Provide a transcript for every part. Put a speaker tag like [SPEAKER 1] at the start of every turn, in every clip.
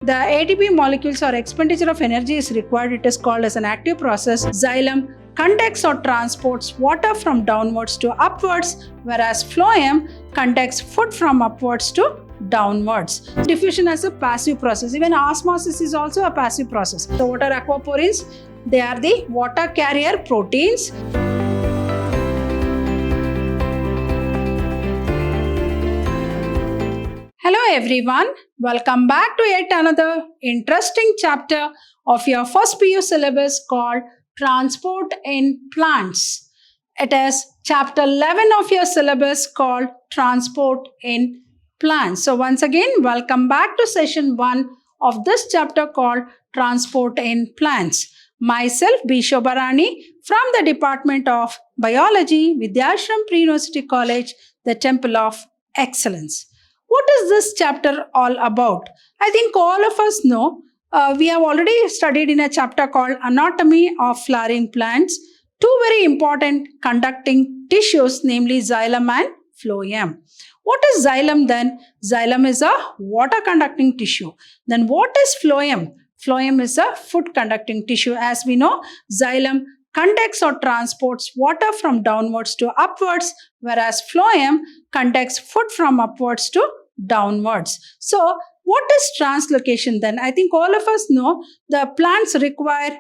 [SPEAKER 1] The ATP molecules or expenditure of energy is required. It is called as an active process. Xylem conducts or transports water from downwards to upwards, whereas phloem conducts food from upwards to downwards. Diffusion is a passive process. Even osmosis is also a passive process. So what are aquaporins? They are the water carrier proteins. Hello everyone, welcome back to yet another interesting chapter of your first PU syllabus called Transport in Plants. It is chapter 11 of your syllabus called Transport in Plants. So once again, welcome back to session 1 of this chapter called Transport in Plants. Myself, B. Shobharani from the Department of Biology, Vidyashram Pre-University College, the Temple of Excellence. What is this chapter all about? I think all of us know we have already studied in a chapter called Anatomy of Flowering Plants two very important conducting tissues, namely xylem and phloem. What is xylem then? Xylem is a water conducting tissue. Then what is phloem? Phloem is a food conducting tissue. As we know, xylem conducts or transports water from downwards to upwards, whereas phloem conducts food from upwards to downwards. So what is translocation then? I think all of us know the plants require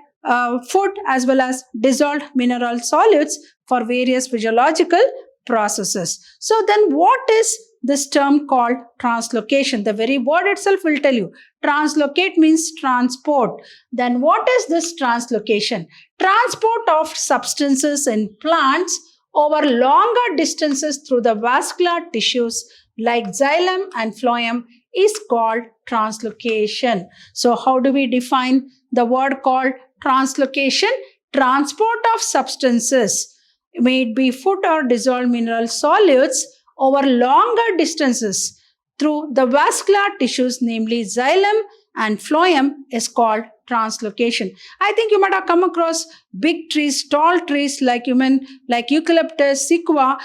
[SPEAKER 1] food as well as dissolved mineral solids for various physiological processes. So then what is this term called translocation? The very word itself will tell you. Translocate means transport. Then what is this translocation? Transport of substances in plants over longer distances through the vascular tissues like xylem and phloem is called translocation. So how do we define the word called translocation? Transport of substances, may it be food or dissolved mineral solids, over longer distances through the vascular tissues, namely xylem and phloem, is called translocation. I think you might have come across big trees, tall trees like eucalyptus, sequoia,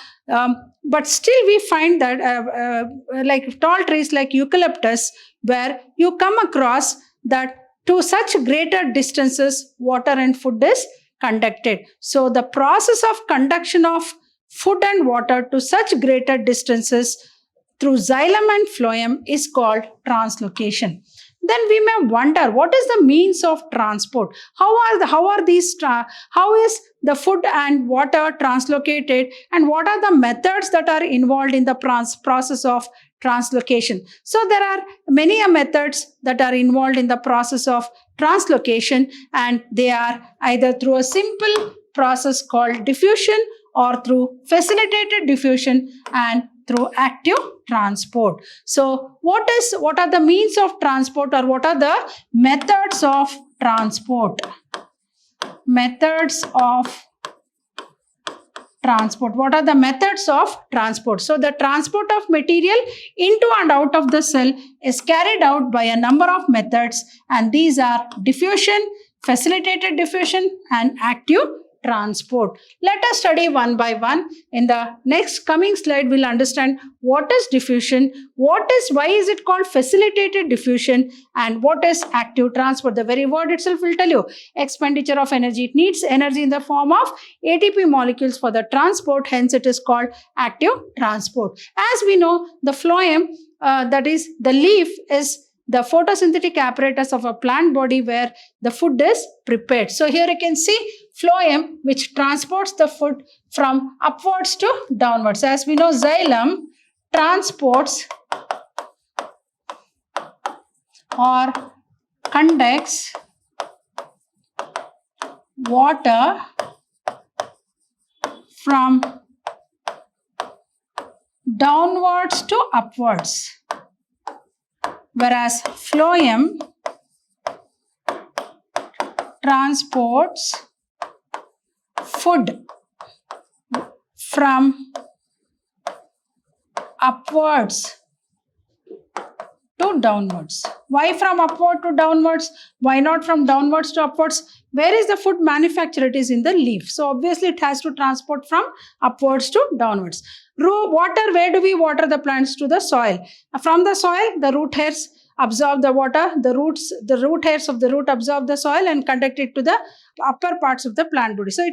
[SPEAKER 1] but still we find that like tall trees like eucalyptus, where you come across that to such greater distances, water and food is conducted. So the process of conduction of food and water to such greater distances through xylem and phloem is called translocation. Then we may wonder, what is the means of transport? How is the food and water translocated, and what are the methods that are involved in the process of translocation? So there are many methods that are involved in the process of translocation, and they are either through a simple process called diffusion or through facilitated diffusion and through active transport. So what are the means of transport, or what are the methods of transport? Methods of transport. What are the methods of transport? So the transport of material into and out of the cell is carried out by a number of methods, and these are diffusion, facilitated diffusion and active transport. Let us study one by one. In the next coming slide, we'll understand what is diffusion, why is it called facilitated diffusion, and what is active transport. The very word itself will tell you expenditure of energy. It needs energy in the form of ATP molecules for the transport, hence it is called active transport. As we know, the phloem, that is the leaf, is the photosynthetic apparatus of a plant body where the food is prepared. So here you can see phloem, which transports the food from upwards to downwards. As we know, xylem transports or conducts water from downwards to upwards, whereas phloem transports food from upwards to downwards. Why from upward to downwards? Why not from downwards to upwards? Where is the food manufactured? It is in the leaf. So obviously it has to transport from upwards to downwards. Water, where do we water the plants? To the soil. From the soil, the root hairs absorb the water. The root hairs of the root absorb the soil and conduct it to the upper parts of the plant body. So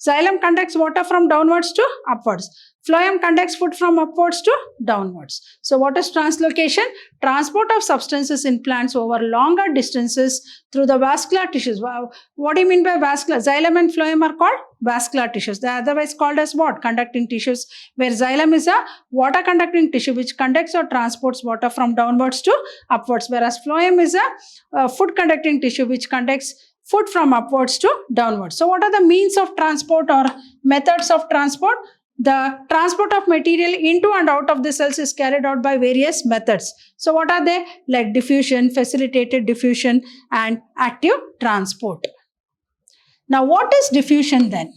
[SPEAKER 1] xylem conducts water from downwards to upwards. Phloem conducts food from upwards to downwards. So what is translocation? Transport of substances in plants over longer distances through the vascular tissues. What do you mean by vascular? Xylem and phloem are called vascular tissues. They are otherwise called as what? Conducting tissues, where xylem is a water conducting tissue which conducts or transports water from downwards to upwards, whereas phloem is a food conducting tissue which conducts food from upwards to downwards. So what are the means of transport or methods of transport? The transport of material into and out of the cells is carried out by various methods. So what are they? Like diffusion, facilitated diffusion, and active transport. Now what is diffusion then?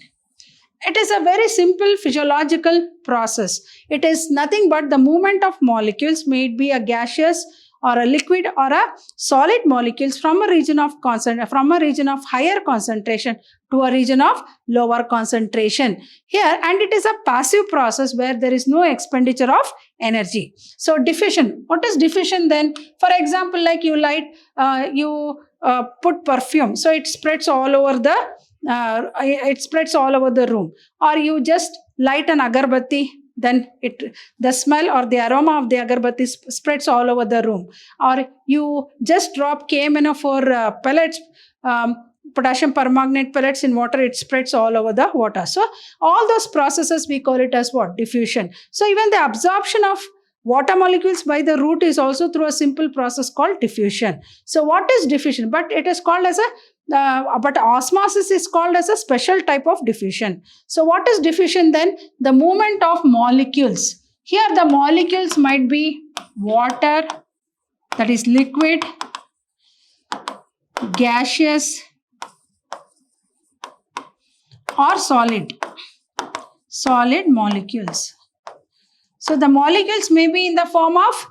[SPEAKER 1] It is a very simple physiological process. It is nothing but the movement of molecules, may it be a gaseous or a liquid or a solid molecules from a region of higher concentration to a region of lower concentration. Here, and it is a passive process where there is no expenditure of energy. So diffusion. What is diffusion then? For example, like you put perfume, so it spreads all over the room, or you just light an agarbatti, then the smell or the aroma of the agarbatti spreads all over the room, or you just drop KMNO4 pellets, potassium permanganate pellets in water, it spreads all over the water. So all those processes we call it as what? Diffusion. So even the absorption of water molecules by the root is also through a simple process called diffusion. So what is diffusion? But it is called as but osmosis is called as a special type of diffusion. So what is diffusion then? The movement of molecules. Here the molecules might be water, that is liquid, gaseous, or solid molecules. So the molecules may be in the form of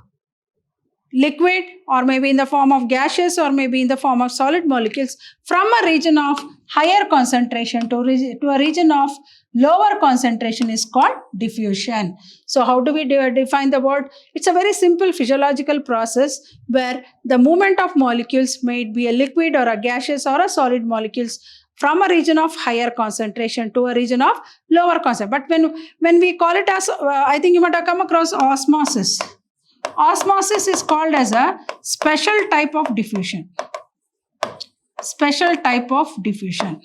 [SPEAKER 1] liquid, or maybe in the form of gaseous, or maybe in the form of solid molecules from a region of higher concentration to a region of lower concentration is called diffusion. So how do we define the word? It's a very simple physiological process where the movement of molecules may be a liquid or a gaseous or a solid molecules from a region of higher concentration to a region of lower concentration. But when we call it as, I think you might have come across osmosis. Osmosis is called as a special type of diffusion. Special type of diffusion.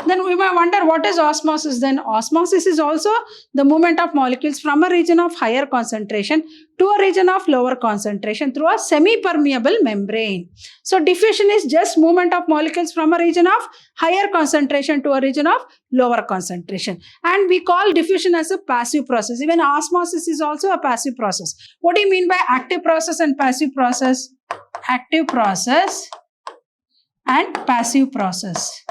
[SPEAKER 1] Then we might wonder, what is osmosis then? Osmosis is also the movement of molecules from a region of higher concentration to a region of lower concentration through a semi-permeable membrane. So diffusion is just movement of molecules from a region of higher concentration to a region of lower concentration. And we call diffusion as a passive process. Even osmosis is also a passive process. What do you mean by active process and passive process? Active process and passive process.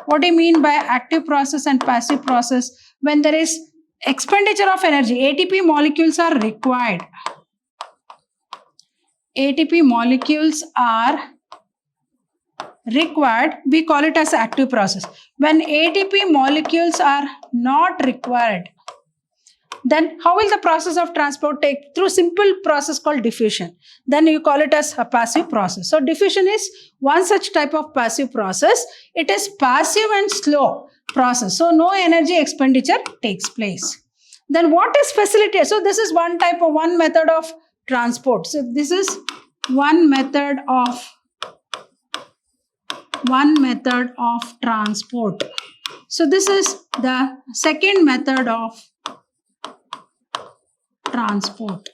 [SPEAKER 1] What do you mean by active process and passive process? When there is expenditure of energy, ATP molecules are required. ATP molecules are required, we call it as active process. When ATP molecules are not required, then how will the process of transport take? Through simple process called diffusion. Then you call it as a passive process. So diffusion is one such type of passive process. It is passive and slow process. So no energy expenditure takes place. Then what is facilitated? So this is one method of transport. So this is one method of transport. So this is the second method of transport.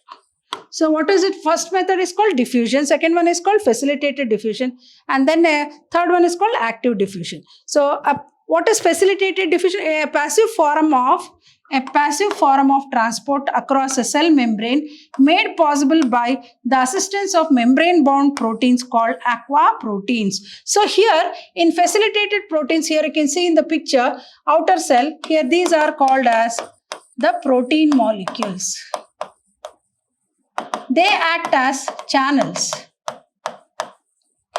[SPEAKER 1] So what is it? First method is called diffusion, second one is called facilitated diffusion, and then third one is called active diffusion. So what is facilitated diffusion? A passive form of transport across a cell membrane made possible by the assistance of membrane-bound proteins called aqua proteins. So here in facilitated proteins, here you can see in the picture, outer cell, here these are called as the protein molecules. They act as channels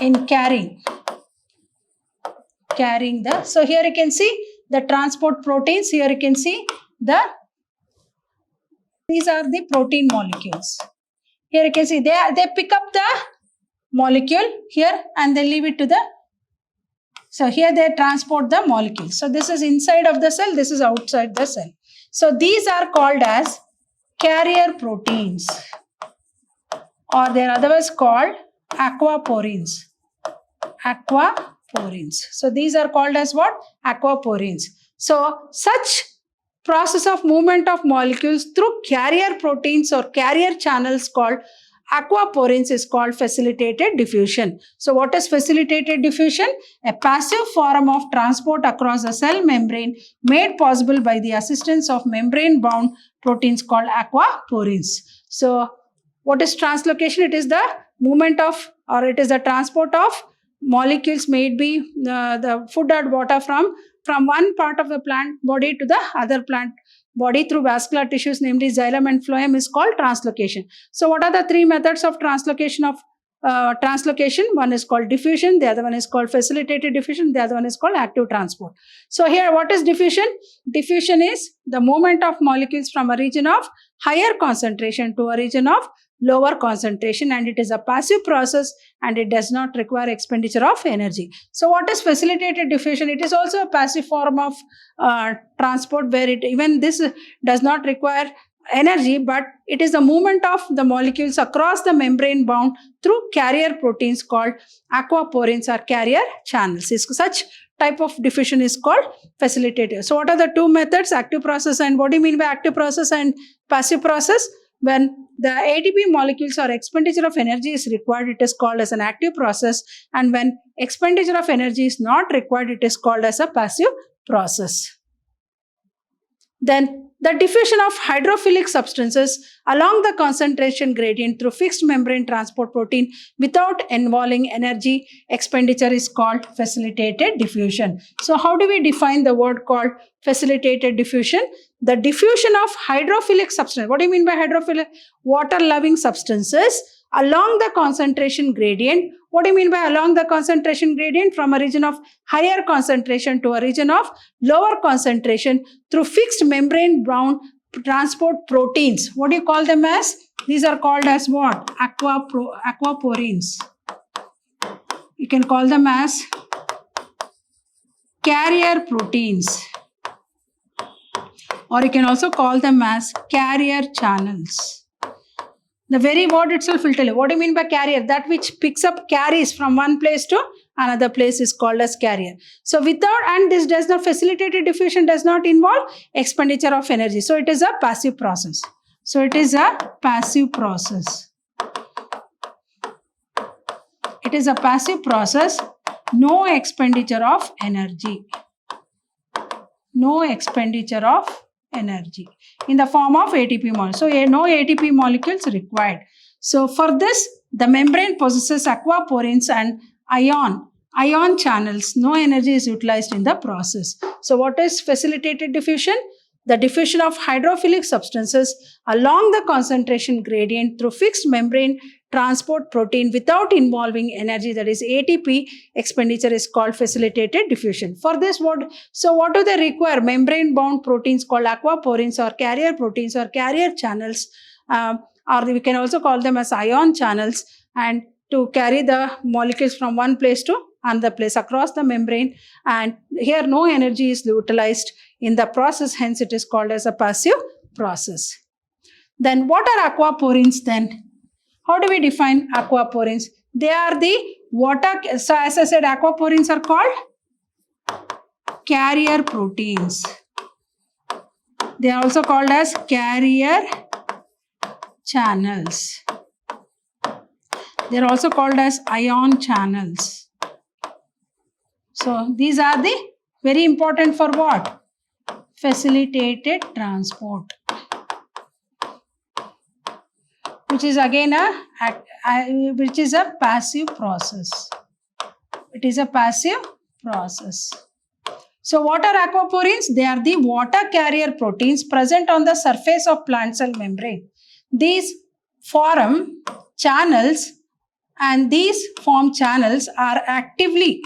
[SPEAKER 1] in carrying the, so here you can see the transport proteins, here you can see these are the protein molecules. Here you can see they pick up the molecule here and they leave it to the, so here they transport the molecule. So this is inside of the cell, this is outside the cell. So these are called as carrier proteins, or they are otherwise called aquaporins. Aquaporins. So these are called as what? Aquaporins. So such process of movement of molecules through carrier proteins or carrier channels called aquaporins is called facilitated diffusion. So what is facilitated diffusion? A passive form of transport across the cell membrane made possible by the assistance of membrane-bound proteins called aquaporins. So what is translocation? It is the movement of, or it is the transport of molecules made by the food or water from one part of the plant body to the other plant body through vascular tissues, namely xylem and phloem, is called translocation. So what are the three methods of translocation of translocation? One is called diffusion, the other one is called facilitated diffusion, the other one is called active transport. So here what is diffusion? Diffusion is the movement of molecules from a region of higher concentration to a region of lower concentration, and it is a passive process and it does not require expenditure of energy. So what is facilitated diffusion? It is also a passive form of transport where even this does not require energy, but it is the movement of the molecules across the membrane bound through carrier proteins called aquaporins or carrier channels. Such type of diffusion is called facilitative. So what are the two methods? Active process, and what do you mean by active process and passive process? When the ATP molecules or expenditure of energy is required, it is called as an active process, and when expenditure of energy is not required, it is called as a passive process. Then the diffusion of hydrophilic substances along the concentration gradient through fixed membrane transport protein without involving energy expenditure is called facilitated diffusion. So how do we define the word called facilitated diffusion? The diffusion of hydrophilic substance. What do you mean by hydrophilic? Water-loving substances along the concentration gradient. What do you mean by along the concentration gradient? From a region of higher concentration to a region of lower concentration through fixed membrane-bound transport proteins. What do you call them as? These are called as what? Aquaporins. You can call them as carrier proteins, or you can also call them as carrier channels. The very word itself will tell you. What do you mean by carrier? That which picks up, carries from one place to another place is called as carrier. So without, and this does not, facilitated diffusion does not involve expenditure of energy. So it is a passive process. So it is a passive process. It is a passive process. No expenditure of energy. No expenditure of energy in the form of ATP molecules. So no ATP molecules required. So for this, the membrane possesses aquaporins and ion channels. No energy is utilized in the process. So what is facilitated diffusion? The diffusion of hydrophilic substances along the concentration gradient through fixed membrane transport protein without involving energy, that is ATP expenditure, is called facilitated diffusion. For this, what do they require? Membrane bound proteins called aquaporins or carrier proteins or carrier channels, or we can also call them as ion channels, and to carry the molecules from one place to another place across the membrane, and here no energy is utilized in the process, hence it is called as a passive process. Then what are aquaporins then? How do we define aquaporins? They are the water, so as I said, aquaporins are called carrier proteins. They are also called as carrier channels. They are also called as ion channels. So these are the very important for what? Facilitated transport, which is again which is a passive process. It is a passive process. So what are aquaporins? They are the water carrier proteins present on the surface of plant cell membrane. These form channels, and these form channels are actively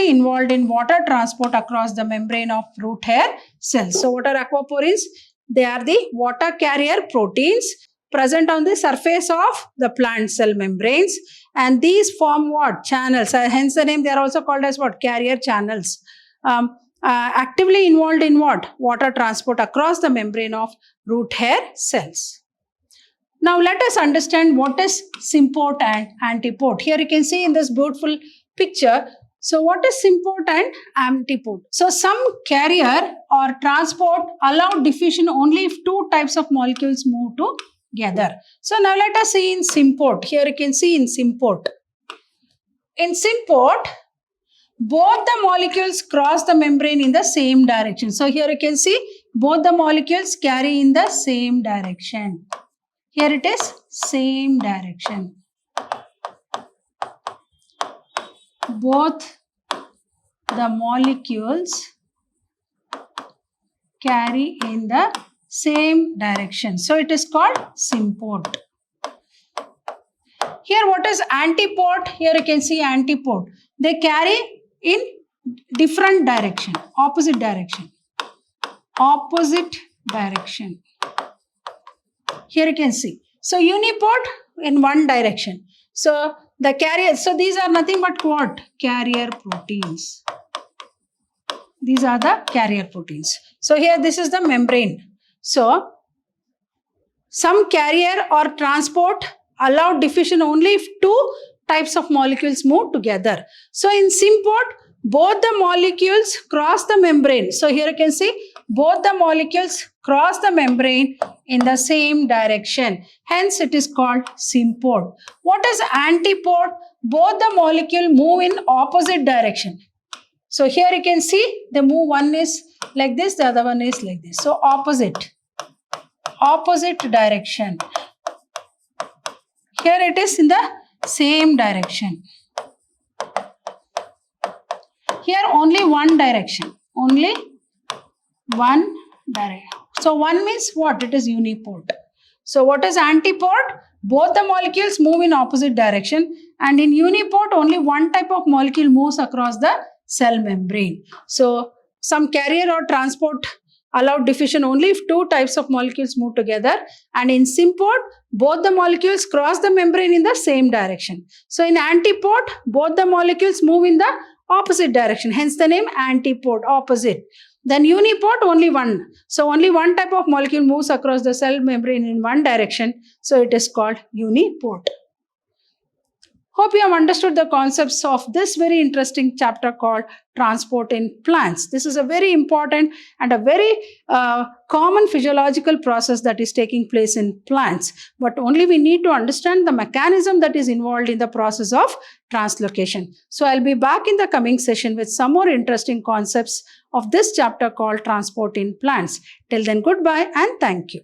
[SPEAKER 1] involved in water transport across the membrane of root hair cells. So what are aquaporins? They are the water carrier proteins present on the surface of the plant cell membranes, and these form what? Channels. Hence the name, they are also called as what? Carrier channels. Actively involved in what? Water transport across the membrane of root hair cells. Now let us understand what is symport and antiport. Here you can see in this beautiful picture. So what is symport and antiport? So some carrier or transport allow diffusion only if two types of molecules move together. So now let us see in symport. Here you can see in symport. In symport, both the molecules cross the membrane in the same direction. So here you can see both the molecules carry in the same direction. Here it is same direction. Both the molecules carry in the same direction. So it is called symport. Here what is antiport? Here you can see antiport. They carry in different direction, opposite direction. Opposite direction. Here you can see. So uniport in one direction. So the carrier, so these are nothing but what? Carrier proteins. These are the carrier proteins. So here this is the membrane. So some carrier or transport allow diffusion only if two types of molecules move together. So in symport, both the molecules cross the membrane. So here you can see both the molecules cross the membrane in the same direction. Hence it is called symport. What is antiport? Both the molecule move in opposite direction. So here you can see they move, one is like this, the other one is like this. So opposite direction. Here it is in the same direction. Here only one direction. Only one direction. So one means what? It is uniport. So what is antiport? Both the molecules move in opposite direction, and in uniport only one type of molecule moves across the cell membrane. So some carrier or transport allow diffusion only if two types of molecules move together, and in symport both the molecules cross the membrane in the same direction. So in antiport both the molecules move in the opposite direction, hence the name antiport, opposite. Then uniport only one. So only one type of molecule moves across the cell membrane in one direction. So it is called uniport. Hope you have understood the concepts of this very interesting chapter called transport in plants. This is a very important and a very common physiological process that is taking place in plants. But only we need to understand the mechanism that is involved in the process of translocation. So I'll be back in the coming session with some more interesting concepts of this chapter called transport in plants. Till then, goodbye and thank you.